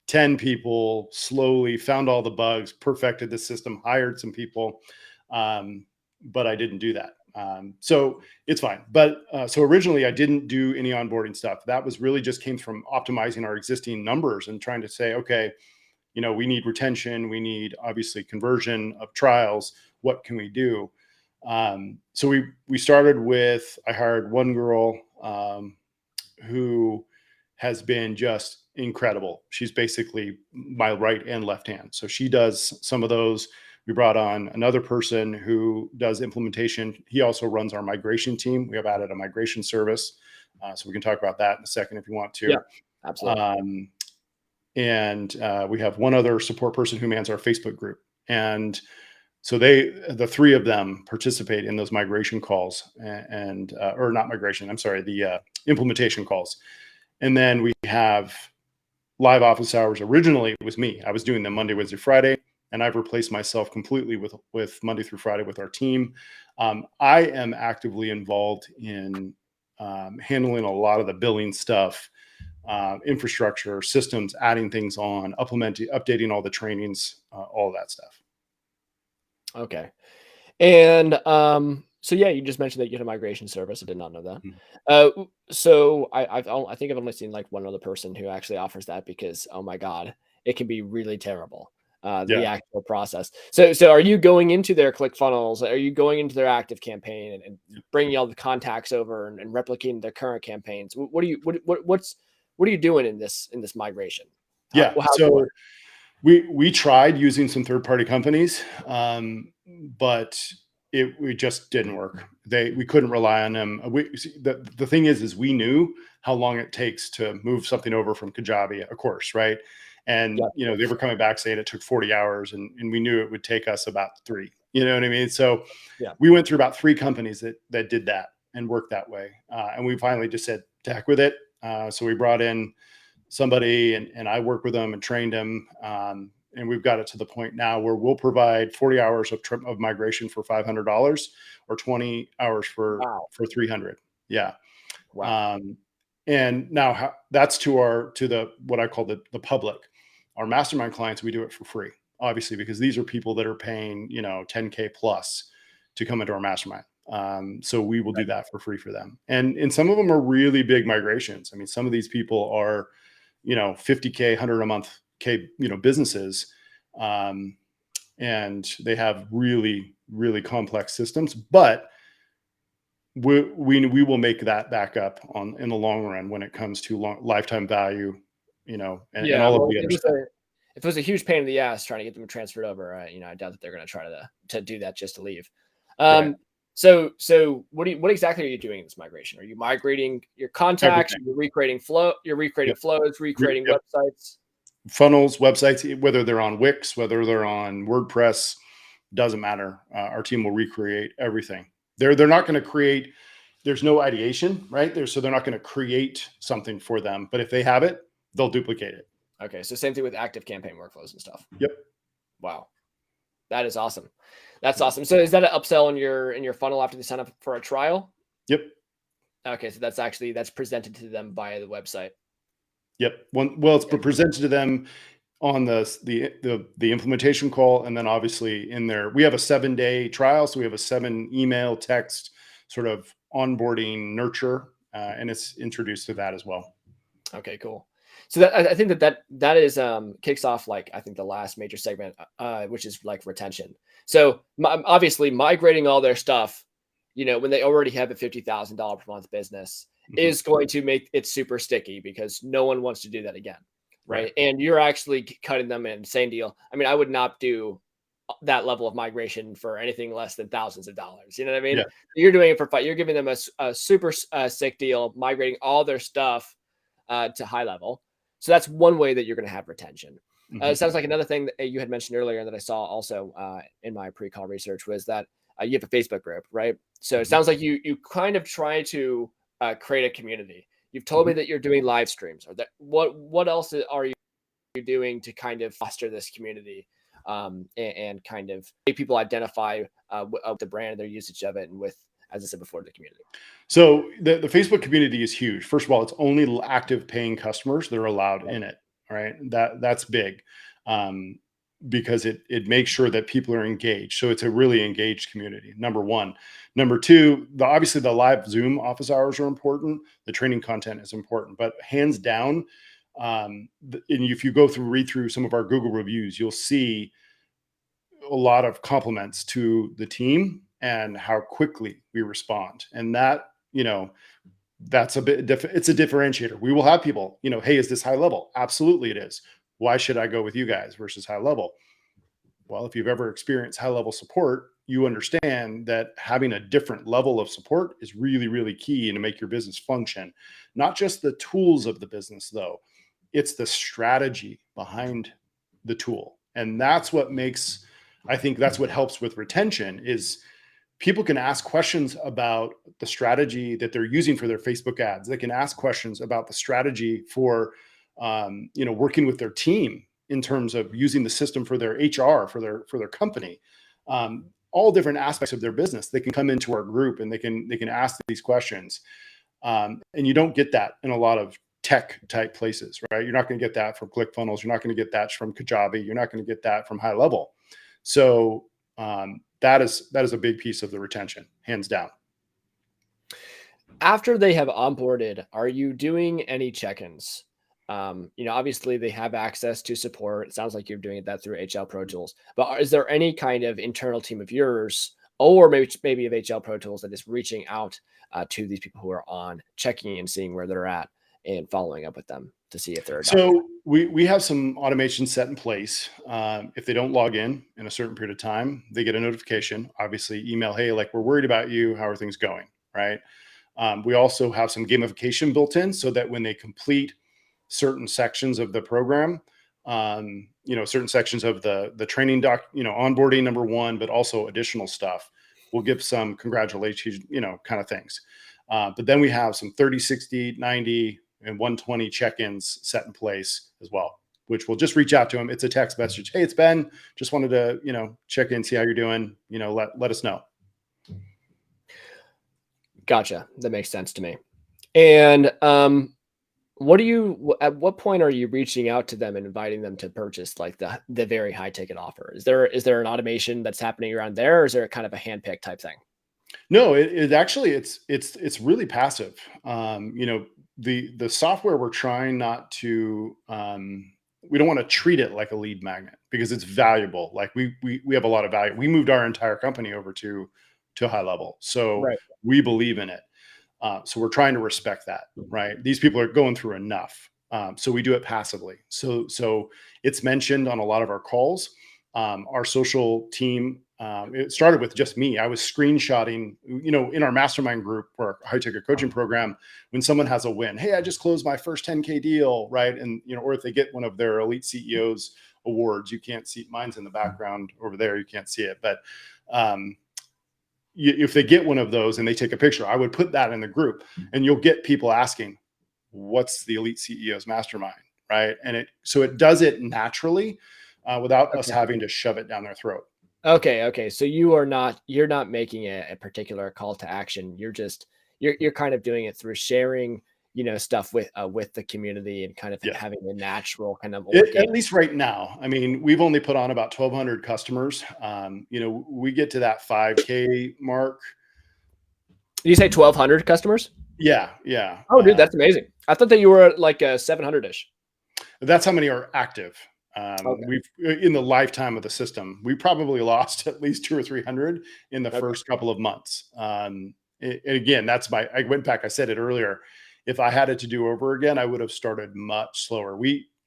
10 people, slowly found all the bugs, perfected the system, hired some people. But I didn't do that. So it's fine. But so originally I didn't do any onboarding stuff. That was really just came from optimizing our existing numbers and trying to say, okay, we need retention. We need obviously conversion of trials. What can we do? So we started with, I hired one girl who has been just incredible. She's basically my right and left hand. So she does some of those. We brought on another person who does implementation. He also runs our migration team. We have added a migration service. So we can talk about that in a second if you want to. Yeah, absolutely. And we have one other support person who mans our Facebook group. And so the three of them participate in those migration calls or not migration, I'm sorry, the implementation calls. And then we have live office hours. Originally, it was me. I was doing them Monday, Wednesday, Friday, and I've replaced myself completely with Monday through Friday with our team. I am actively involved in handling a lot of the billing stuff, infrastructure, systems, adding things on, updating all the trainings, all that stuff. Okay. And so yeah, you just mentioned that you had a migration service. I did not know that. Mm-hmm. So I think I've only seen like one other person who actually offers that because, oh my God, it can be really terrible. The actual process. So are you going into their ClickFunnels? Are you going into their active campaign and bringing all the contacts over and replicating their current campaigns? What are you doing in this migration? So we tried using some third-party companies, but it just didn't work. We couldn't rely on them. The thing is we knew how long it takes to move something over from Kajabi, of course, right? And they were coming back saying it took 40 hours, and we knew it would take us about 3. You know what I mean? So we went through about 3 companies that did that and worked that way, and we finally just said, "To heck with it." So we brought in somebody and I worked with them and trained them. And we've got it to the point now where we'll provide 40 hours of migration for $500 or 20 hours for $300. Yeah. Wow. And now that's to what I call the public. Our mastermind clients, we do it for free, obviously, because these are people that are paying, $10K plus to come into our mastermind. So we will do that for free for them. And some of them are really big migrations. I mean, some of these people are, $50K, 100 a month K, businesses. And they have really, really complex systems, but we will make that back up in the long run when it comes to lifetime value, and all of the other stuff. If it was a huge pain in the ass trying to get them transferred over, I doubt that they're going to try to do that just to leave. Right. So what exactly are you doing in this migration? Are you migrating your contacts? You're recreating flows, recreating websites, funnels, websites, whether they're on Wix, whether they're on WordPress, doesn't matter. Our team will recreate everything. They're not going to create. There's no ideation, right? So they're not going to create something for them. But if they have it, they'll duplicate it. Okay, so same thing with active campaign workflows and stuff. Yep. Wow, that is awesome. That's awesome. So is that an upsell in your funnel after they sign up for a trial? Yep. Okay, so that's presented to them via the website. Yep. Well, it's presented to them on the implementation call, and then obviously in there we have a 7-day trial, so we have a 7 email, text sort of onboarding nurture, and it's introduced to that as well. Okay, cool. So I think that is kicks off like I think the last major segment, which is like retention. So obviously migrating all their stuff, when they already have a $50,000 per month business, is going to make it super sticky because no one wants to do that again, right? And you're actually cutting them in. Same deal. I mean, I would not do that level of migration for anything less than thousands of dollars. You know what I mean? Yeah. You're doing it for fun. You're giving them a super sick deal, migrating all their stuff to HighLevel. So that's one way that you're going to have retention. Mhm. It sounds like another thing that you had mentioned earlier that I saw also in my pre-call research was that you have a Facebook group, right? So it Mhm. sounds like you kind of try to create a community. You've told me Mhm. that you're doing live streams. Or that what else are you doing to kind of foster this community and kind of make people identify the brand and their usage of it, and with, as I said before, the community? So the Facebook community is huge. First of all, it's only active paying customers that are allowed Right. in it. All right. That's big. Um, because it makes sure that people are engaged. So it's a really engaged community. Number one. Number two, obviously the live Zoom office hours are important. The training content is important, but hands down, and if you read through some of our Google reviews, you'll see a lot of compliments to the team and how quickly we respond. And that, that's it's a differentiator. We will have people, hey, is this HighLevel? Absolutely it is. Why should I go with you guys versus HighLevel? Well, if you've ever experienced HighLevel support, you understand that having a different level of support is really, really key to make your business function. Not just the tools of the business, though, it's the strategy behind the tool. And that's what makes, I think that's what helps with retention is people can ask questions about the strategy that they're using for their Facebook ads. They can ask questions about the strategy for, working with their team in terms of using the system for their HR, for their company, all different aspects of their business. They can come into our group and they can ask these questions, and you don't get that in a lot of tech type places, right? You're not going to get that from ClickFunnels. You're not going to get that from Kajabi. You're not going to get that from HighLevel. So that is a big piece of the retention, hands down. After they have onboarded, are you doing any check-ins? Obviously they have access to support. It sounds like you're doing that through HL Pro Tools, but is there any kind of internal team of yours, or maybe of HL Pro Tools, that is reaching out to these people who are on, checking and seeing where they're at and following up with them to see if they're adopting? So we have some automation set in place. If they don't log in a certain period of time, they get a notification. Obviously, email, hey, like we're worried about you. How are things going? Right. We also have some gamification built in so that when they complete certain sections of the program, certain sections of the training onboarding number one, but also additional stuff, we'll give some congratulations, kind of things. But then we have some 30, 60, 90, and 120 check-ins set in place as well, which will just reach out to them. It's a text message. Hey, it's Ben. Just wanted to, check in, see how you're doing. Let us know. Gotcha. That makes sense to me. And at what point are you reaching out to them and inviting them to purchase like the very high ticket offer? Is there an automation that's happening around there, or is there kind of a handpick type thing? No, it actually it's really passive. The software we're trying not to we don't want to treat it like a lead magnet because it's valuable. Like we have a lot of value. We moved our entire company over to HighLevel, so Right. we believe in it. So we're trying to respect that, right? These people are going through enough. So we do it passively. So it's mentioned on a lot of our calls. Our social team, it started with just me. I was screenshotting, in our mastermind group for our high ticket coaching program, when someone has a win, hey, I just closed my first 10K deal, right? And, or if they get one of their elite CEOs awards, you can't see, mine's in the background over there. You can't see it, but, if they get one of those and they take a picture, I would put that in the group, and you'll get people asking, what's the elite CEO's mastermind? Right. And it does it naturally, without us Okay. having to shove it down their throat. Okay. So you're not making a particular call to action. You're kind of doing it through sharing, stuff with the community, and kind of Yeah. having a natural kind of At organic. least right now. I mean, we've only put on about 1,200 customers. We get to that 5K mark. Did you say 1,200 customers? Yeah. Yeah. Oh, dude, that's amazing. I thought that you were at like a 700-ish. That's how many are active. Okay. We've in the lifetime of the system, we probably lost at least 200 or 300 in the Okay. first couple of months. And again, I went back, I said it earlier. If I had it to do over again, I would have started much slower.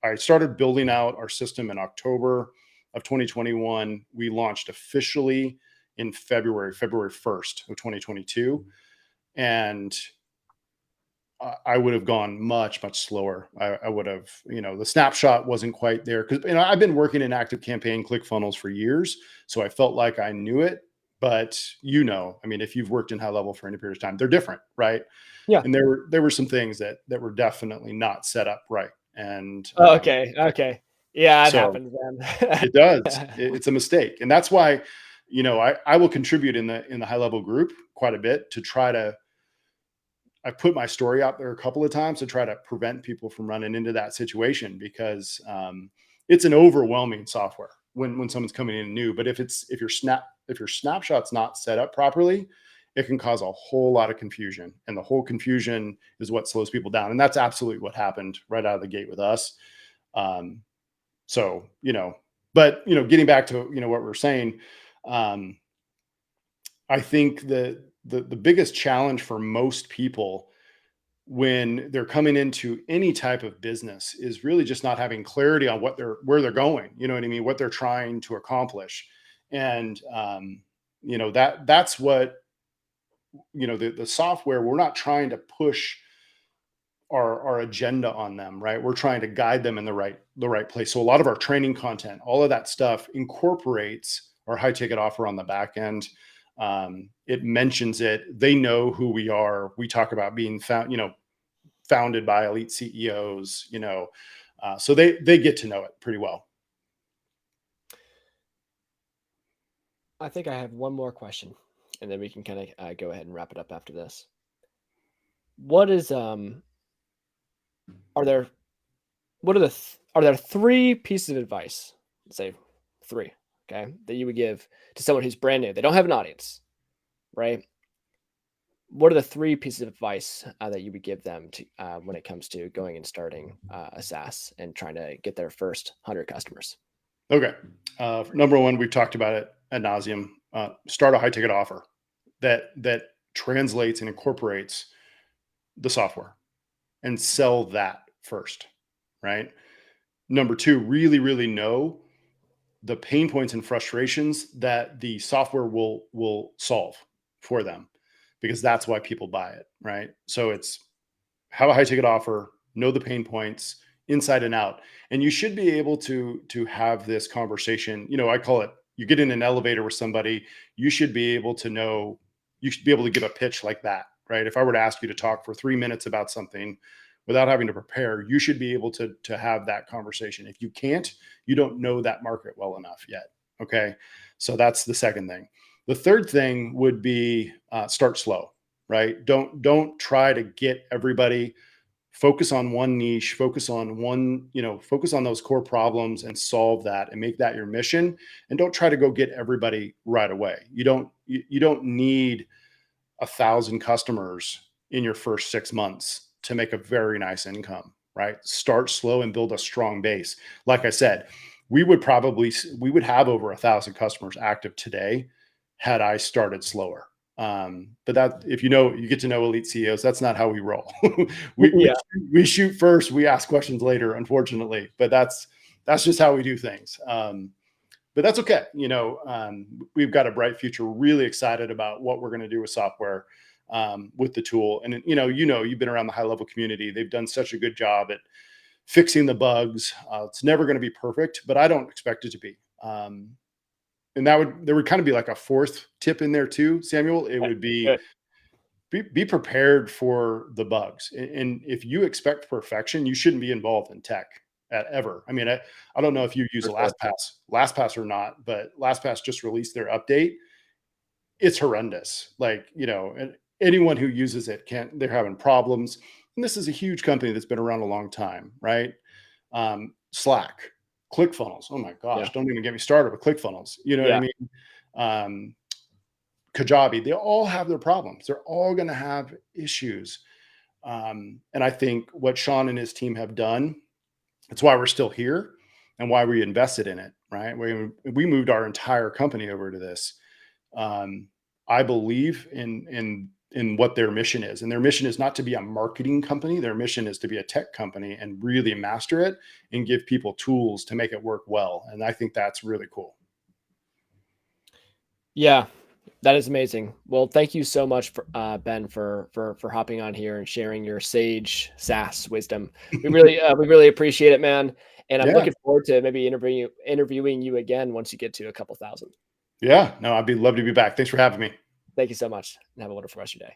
I started building out our system in October of 2021. We launched officially in February 1st of 2022. And I would have gone much, much slower. I would have, the snapshot wasn't quite there because, I've been working in active campaign ClickFunnels for years. So I felt like I knew it, but if you've worked in HighLevel for any period of time, they're different. Right. Yeah. And there were some things that were definitely not set up right. And, Okay. Okay. Yeah, it so happens then. it does, it's a mistake. And that's why, I will contribute in the HighLevel group quite a bit to try to, I put my story out there a couple of times to try to prevent people from running into that situation because it's an overwhelming software when someone's coming in new. But if your snapshot's not set up properly, it can cause a whole lot of confusion, and the whole confusion is what slows people down. And that's absolutely what happened right out of the gate with us. Um, so but getting back to what we're saying, um, I think the biggest challenge for most people when they're coming into any type of business is really just not having clarity on where they're going. You know what I mean? What they're trying to accomplish. And that's what, the software, we're not trying to push our agenda on them, right? We're trying to guide them in the right place. So a lot of our training content, all of that stuff incorporates our high ticket offer on the back end. It mentions it. They know who we are. We talk about being founded by elite CEOs, so they get to know it pretty well. I think I have one more question, and then we can kind of go ahead and wrap it up after this. What is are there are there three pieces of advice, let's say three, okay, that you would give to someone who's brand new? They don't have an audience, right? What are the three pieces of advice that you would give them to when it comes to going and starting a SaaS and trying to get their first 100 customers? Okay. Number one, we've talked about it ad nauseum. Start a high ticket offer that translates and incorporates the software and sell that first, right? Number two, really, really know the pain points and frustrations that the software will solve for them, because that's why people buy it, right? So it's have a high ticket offer, know the pain points inside and out, and you should be able to have this conversation. I call it, you get in an elevator with somebody, you should be able to know, you should be able to give a pitch like that, right? If I were to ask you to talk for 3 minutes about something without having to prepare, you should be able to have that conversation. If you can't, you don't know that market well enough yet. Okay. So that's the second thing. The third thing would be start slow, right? Don't try to get everybody. Focus on one niche, focus on focus on those core problems and solve that and make that your mission. And don't try to go get everybody right away. You don't need 1,000 customers in your first 6 months to make a very nice income, right? Start slow and build a strong base. Like I said, we would have over 1,000 customers active today had I started slower. But that, if you get to know elite CEOs, that's not how we roll. we, we Yeah. we shoot first, we ask questions later, unfortunately. But that's just how we do things. But that's okay. We've got a bright future. We're really excited about what we're going to do with software, with the tool. And you've been around the HighLevel community. They've done such a good job at fixing the bugs. It's never going to be perfect, but I don't expect it to be. And there would kind of be like a fourth tip in there too, Samuel. It would Good. be prepared for the bugs. And if you expect perfection, you shouldn't be involved in tech ever. I don't know if you use For sure. LastPass or not, but LastPass just released their update. It's horrendous. And anyone who uses it they're having problems. And this is a huge company that's been around a long time, right? Slack, ClickFunnels. Oh my gosh, Yeah. don't even get me started with ClickFunnels. You know what I Yeah. mean? Kajabi, they all have their problems. They're all going to have issues. And I think what Sean and his team have done, it's why we're still here and why we invested in it, right? We moved our entire company over to this. I believe in what their mission is. And their mission is not to be a marketing company. Their mission is to be a tech company and really master it and give people tools to make it work well. And I think that's really cool. Yeah. That is amazing. Well, thank you so much for Ben for hopping on here and sharing your sage SaaS wisdom. We really appreciate it, man. And I'm Yeah. looking forward to maybe interviewing you again once you get to a couple thousand. Yeah. No, love to be back. Thanks for having me. Thank you so much, and have a wonderful rest of your day.